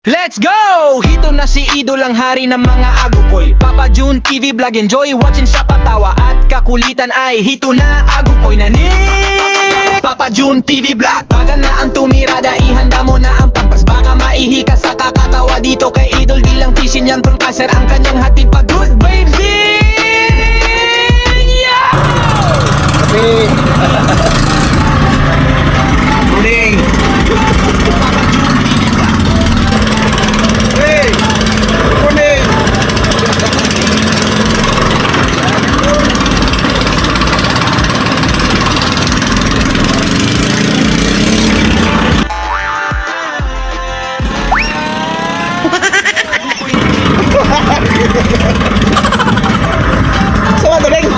Let's go! Hito na si Idol ang hari ng mga agupoy. Papa June TV vlog, enjoy watching sa patawa at kakulitan ay hito na agupoy na ni Papa June TV vlog. Baga na ang tumirada, ihanda mo na ang pampas. Baka maihi ka sa kakatawa dito kay Idol. Di lang fishing yan from cancer ang kanyang hatid pa good baby! Yeah! Morning! Hey! Morning! Sama tuling!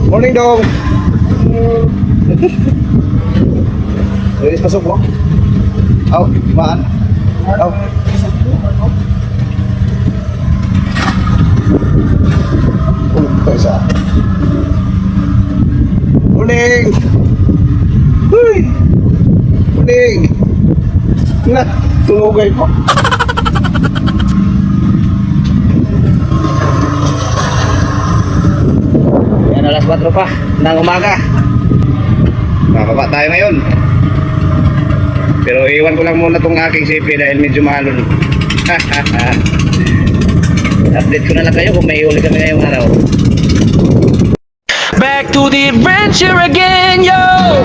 Morning dong. Linis pasok mo. Aw, maan. Aw. Ito isa. Morning. Huy. Morning. Na, tulugay po. Alas 4 pa ng umaga. Bababa tayo ngayon. Pero iwan ko lang muna tong aking CP dahil medyo mahalon. Update ko na lang kayo kung may uli kami ngayong araw. Back to the adventure again, yo!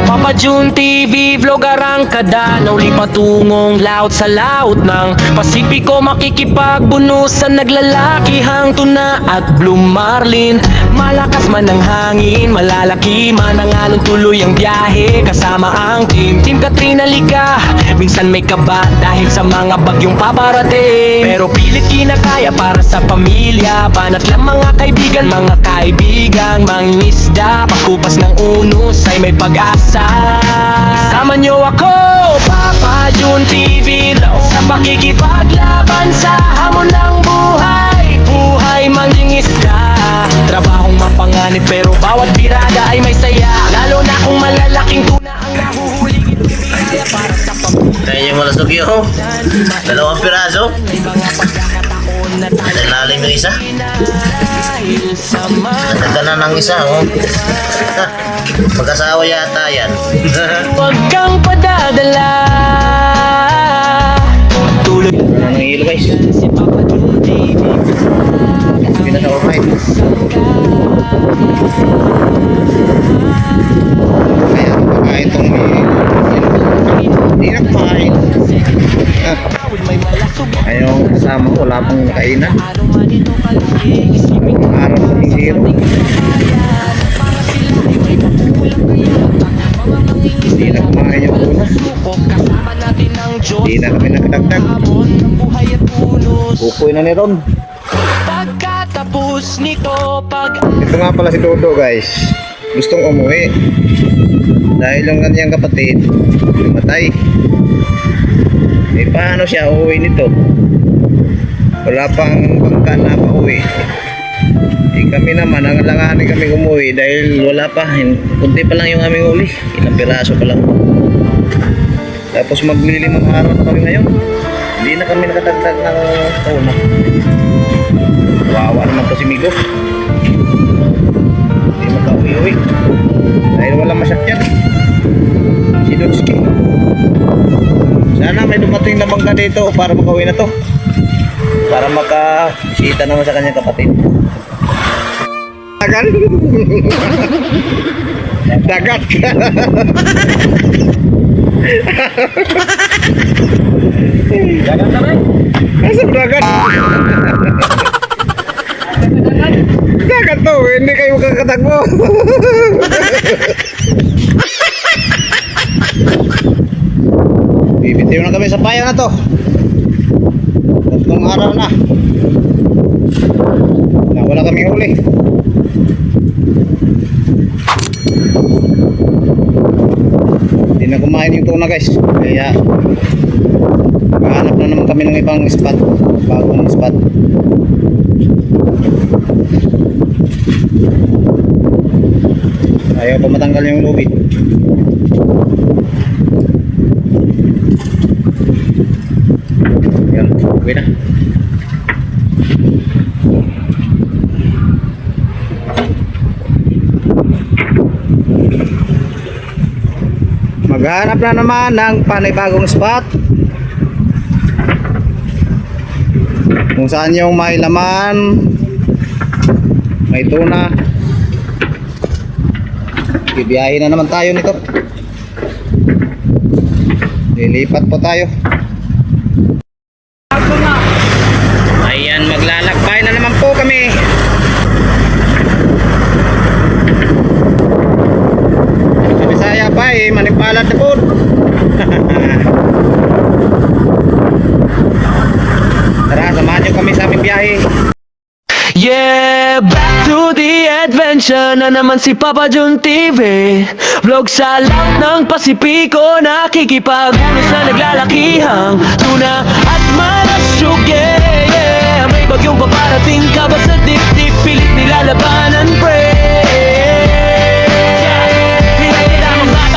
Papa June TV, vlogger ang kada. Nauli patungong laut sa laut ng Pasipiko. Makikipagbunusan, naglalakihang tuna at blue marlin. Malakas man ang hangin, malalaki man ang alon. Tuloy ang biyahe, kasama ang team Team Katrina Liga, minsan may kaba dahil sa mga bagyong paparating. Pero pilit kinakaya para sa pamilya. Banat lang mga kaibigan, mangisda. Pagkupas ng unos ay may pag-asa. Sama nyo ako, Papa June TV, sa pakikipaglaban sa hamon ng buhay. Buhay mangingisda, trabahong mapanganib pero bawat birada ay may saya. Lalo na kung malalaking tuna ang nahuhuli. Ito'y biyaya para sa pamilya. Kaya yung malasog yun. 2 piraso. At ilalim yung isa. Naganda na ng isa, oh. Mag-asawa yata yan. Huwag kang padadala. Tuloy Ang hilo guys. si Papa June TV. Hindi na sa overnight. Kaya pagkain itong hindi na kumain. Ayong kasama ko, wala pang kainan. Araw sa zero. Hindi na kumain yung una. Hindi na kami nakadagdag. Pupoy na ni Ron. Pagkatapos nito, Ito nga pala si Dodo guys. Gustong umuwi. Dahil yung kanyang kapatid namatay. Eh paano siya uuwi nito? Wala pang bangka na pauwi. Eh kami naman, nangalanganin kami umuwi dahil wala pa. Kunti pa lang yung aming uli. Ilang piraso pa lang. Tapos maglilimang araw na kami ngayon. Hindi na kami nakatagtag ng una. Wawa naman to si Migo. Hindi makauwi-uwi. Dahil walang masakyan. Si Dutski. Sana may dumating na bangka dito para makauwi na to. Para makasita naman sa kanyang kapatid. Dagat? Dagat ka. dagat na ba? Asa dagat? Dagat to, hindi kayo makakatagpo. Bibitiw na kami sa paya na to. Tatlong araw na wala kaming huli. Hindi na kumain yung tuna guys. Kaya Hanap na naman kami ng ibang spot, bagong spot. Ayaw pa matanggal yung lubid. Yan, uwi na. Maghanap na naman ng panibagong spot kung saan yung may laman, may tuna. Bibiyahin na naman tayo nito. Lilipat po tayo. Ayan, maglalakbay na naman po kami. Sa Bisaya pa manipalad na po. Tara, samahan nyo kami sa aming biyahe. Yeah, back to the adventure na naman si Papa Jun TV. Vlog sa laut ng Pasipiko, nakikipag-ulo sa naglalakihang tuna at malasog. Yeah, may bagyong paparating ka ba sa dip-dip, pilit nilalabanan, pre.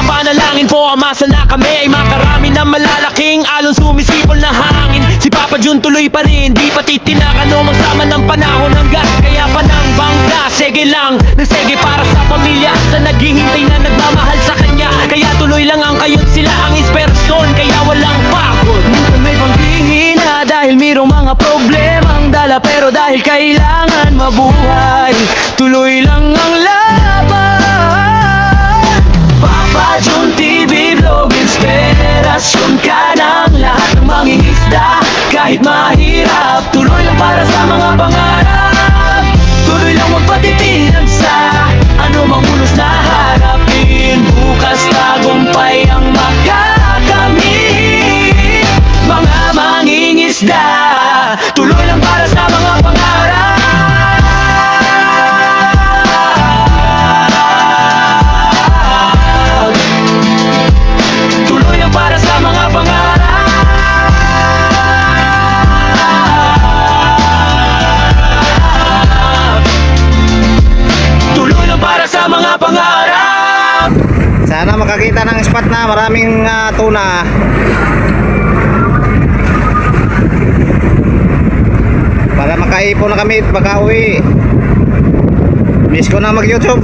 Panalangin po, amasa na kami ay makarami na malalaking alon sumisipol na hangin. Si Papa Jun tuloy pa rin, di pa titinakan o magsama ng panahon hanggang kaya pa ng bangga. Sige lang, nagsege para sa pamilya sa naghihintay na nagmamahal sa kanya. Kaya tuloy lang ang kayo't sila ang inspirasyon, kaya walang pagod. Minsan may panghihina dahil mayroong mga problemang dala, pero dahil kailangan mabuhay, tuloy lang ang laban. Papa Jun TV Vlog, inspirasyon ka ng lahat ng mangingisda. Kahit mahirap, tuloy lang para sa mga pangarap. Tuloy lang magpatitinag sa anumang unos na harapin. Bukas tagumpay ang makakamit. Mga mangingisda, tuloy lang para sa mga pangarap. Para sa mga pangarap, tuloy lang para sa mga pangarap. Sana makakita ng spot na maraming tuna. Para makaipon na kami at makauwi. Miss ko na mag-YouTube.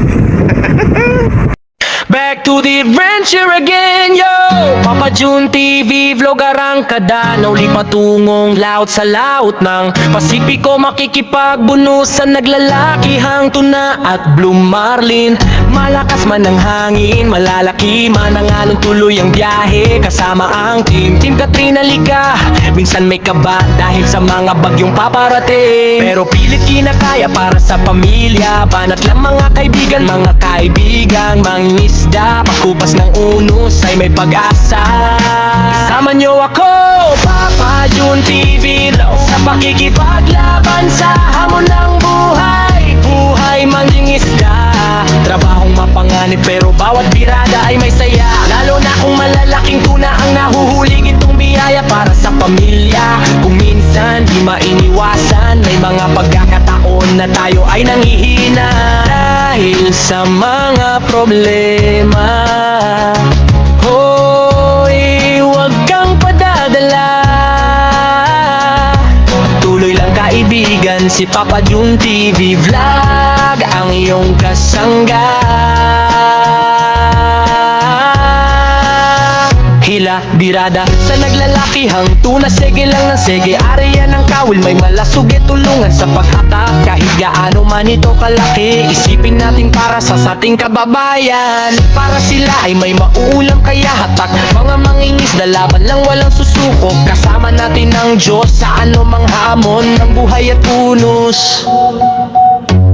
Back to the adventure again, yo! Papa Jun TV Vlog arangkada, nauli patungong laut sa laut ng Pasipiko, makikipagbunusan naglalakihang tuna at blue marlin. Malakas man ang hangin, malalaki man ang alon, tuloy ang biyahe kasama ang team Katrina Liga. Minsan may kaba dahil sa mga bagyong paparating, pero pilit kinakaya para sa pamilya. Banat lang mga kaibigan, mangisda, pagkupas ng unos ay may pag-asa. Kasama nyo ako, Papa Jun TV Vlog, sa pakikipaglaban sa hamon ng buhay. Buhay mangingisda, trabahong mapanganib, pero bawat birada ay may saya. Lalo na kung malalaking tuna ang nahuhuling, itong biyaya para sa pamilya. Kung minsan di mainiwasan, may mga pagkakataon na tayo ay nanghihina dahil sa mga problema. Hoy, huwag kang padadala, tuloy lang kaibigan, si Papa Jun TV Vlog ang iyong kasangga. Hila, birada, sa naglalakihang tuna, sege lang ng sege, area ng kawil, may malasuge, tulungan sa paghatak. Kahit gaano man ito kalaki, isipin natin para sa ating kababayan. Para sila ay may mauulam kaya hatak, mga mangingisda, laban lang walang susuko. Kasama natin ang Diyos sa anumang hamon ng buhay at unos.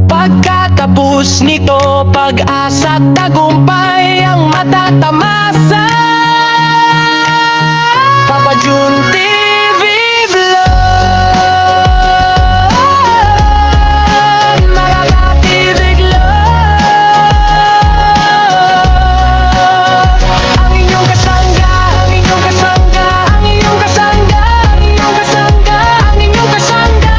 Pagkatapos nito, pag-asa at tagumpay ang matatamasa. Papa Jun TV Vlog, makakatibig lang. Ang inyong kasangga, ang inyong kasangga, ang inyong kasangga, ang inyong kasangga, ang inyong kasangga.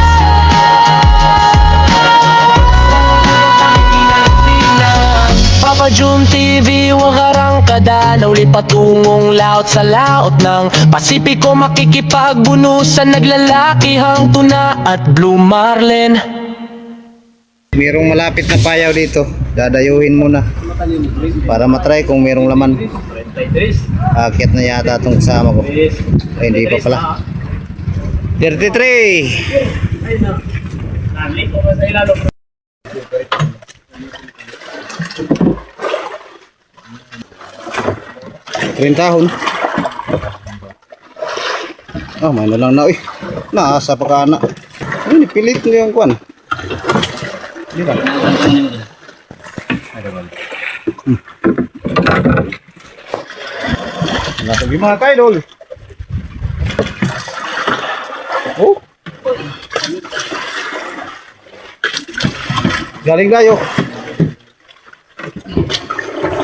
Papa Papa Jun TV, wakarang kadalaw patungong laot sa laot ng Pasipiko, makikipagbunusan, naglalakihang tuna at Blue Marlin. Merong malapit na payaw dito. Dadayuhin muna para matry kung merong laman. Akit na yata itong kasama ko. Ay, hindi pa pala. 33. Tahon. Oh, may na lang na. Uy, naasa pa ka na. Ay, pilit nyo yung kwan. Di ba? Nasagi mga kaidol. Oh. Galing tayo.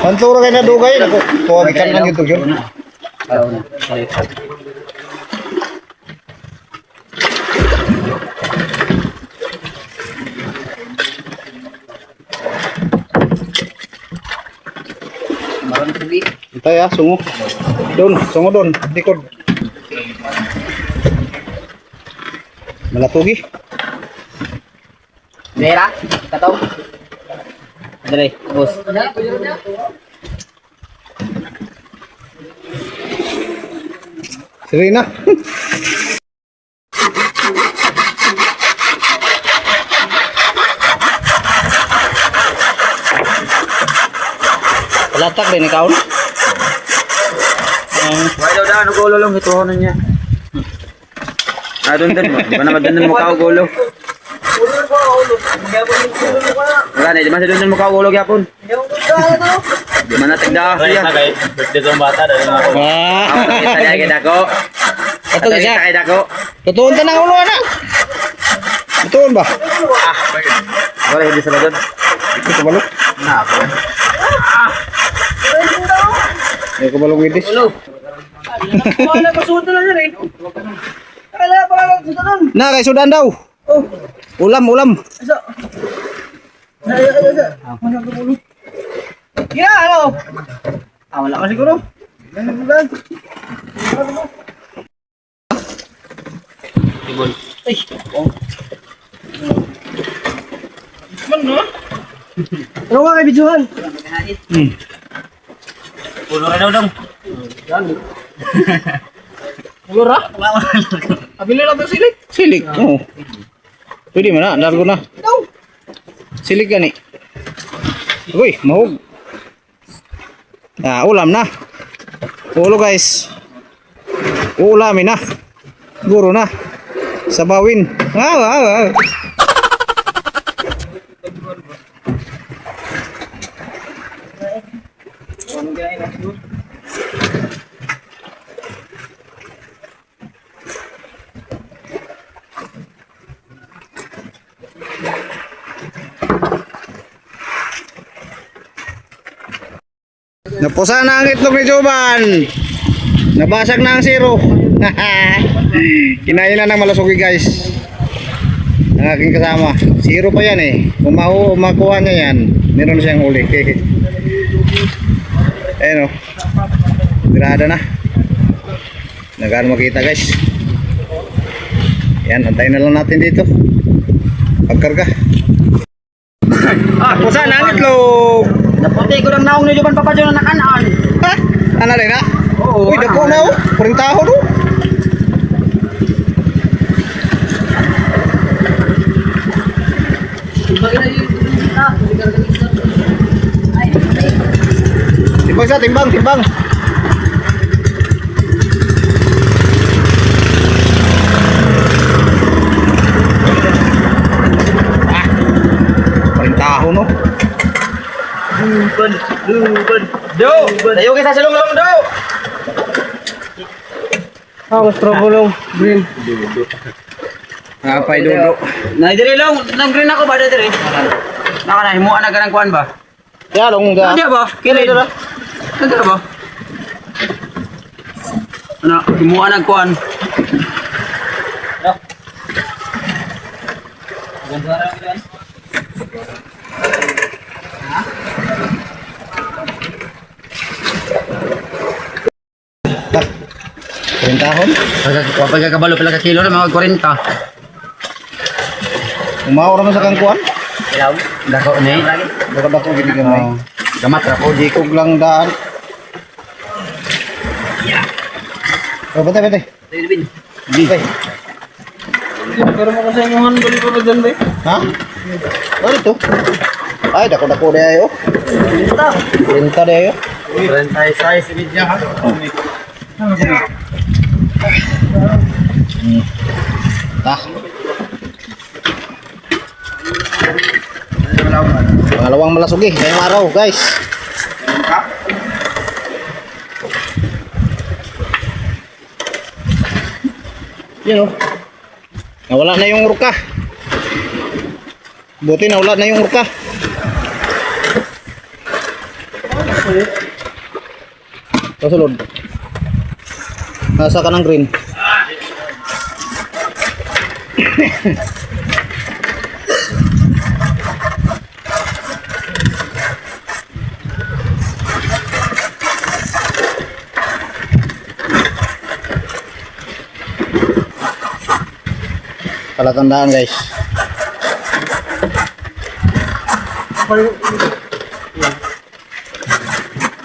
Pantura kayo na dugay. Tuwag ikan lang ito yun. Hintay sungo. Doon, sungo doon. Likod. Malatugi. Vera, kataw. Dere, bos. Serena. Latak din ikaw. Why daw ano gulo lang ito ano niya. Adon din mo. Di ba naman din mo kao gulo? Wala na, di ba sa doon mo kao gulo gyapon? Di man natigda siya. Birthday ng bata dali na ako. Kita niya kay dako. Ito ka siya. Kay dako. Tutuon ka ng ulo na. Tutuon ba? Wala hindi sa doon. Ito kabalok. Na ako. Ito kabalok itis. Wala pa suot na yan eh. Kaya pa lang suot na. Na, kay sudan daw. Ulam. Ya, ano? Wala ka siguro. Tibol. Ay, Man, no? Ano nga kay Bijuhan? Pulo rin daw dong. Pulo ra? Abili lang ng silik. Silik. Oo. Pwede mo na, largo na. Silik gani. Uy, mahog. Ulam na. Ulo guys. Ulamin na. Guro na. Sabawin. Napusa na ang itlog ni Joban. Nabasag na ang zero. Kinain na ng malasugi guys. Ang aking kasama. Zero pa yan eh. Kung makuha niya yan, meron siyang uli. Ayan o. Grada na. Nagano makita guys. Yan, antayin na lang natin dito. Pagkarga. Napusa na ang itlog. Naputi ko lang naong ni Juban Papa John na nakanaan. Ha? Ano rin ha? Oo. Uy, dako na o. Kurintaho no. Timbang. Kurintaho no. Luban. Do. Tayo kita sa long do. Mas probulong. Green. Apay dulo. Na dire long, nang green ako ba dire? Naka na himuan na ganang kuan ba? Ya long ga. Hindi ba? Kini dira. Hindi ba? Ano, himuan ang kuan. Rentahon. Kapag kabalo pala ka kilo na mga 40. Umaw naman sa kangkuan. Ilaw. Dako ni. Baka binigyan mo. Gamat ra po. Jikog lang daan. Oh, bantay. Bantay. Pero mo kasi yung handle ko na dyan, be. Ha? Ano ito? Ay, dako-dako na ayo. Renta na ayo. Rentay size video ha. Ah. Pangalawang malasugi ngayong araw, guys. Yan oh. Nawala na yung ruka. Buti nawala na yung ruka. Pasulod. Nasa ka ng green. Palatandaan guys.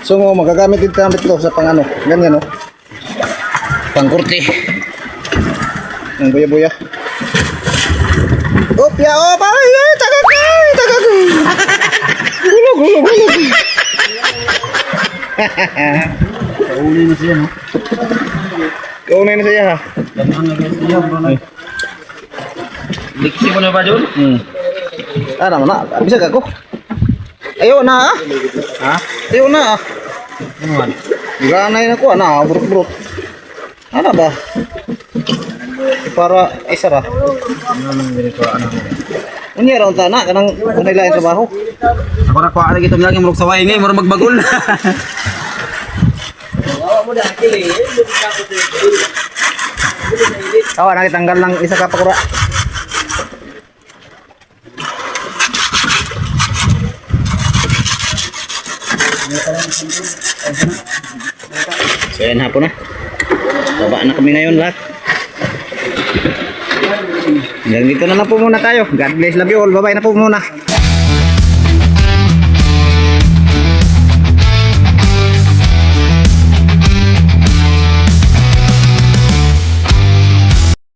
So magagamit din namin ito sa pang ano, ganyan no. Pangkurti. Ang buya-buya. Opya, oh, ay, tagagay. Gulog. Kauli na siya no. Kaunay na siya ha. Ganun na guys niya bro na. Liksi mo na ba dun? Ah, naman na. Bisa ako. Ayo na ah. Ha? Ayo na ah. Ano man? Ganay na ko na, buruk-buruk. Ano ba? Para isa ra. Ano nang ganito ano? Unya ra unta na kanang unay lain trabaho. Ako na kuha lagi itong lagi murag sa waingay murag magbagol. Tawa na kitanggal lang isa ka pakura. So yan hapon na. Baba na kami ngayon lahat. Hanggang dito na lang po muna tayo. God bless, love you all. Bye-bye na po muna.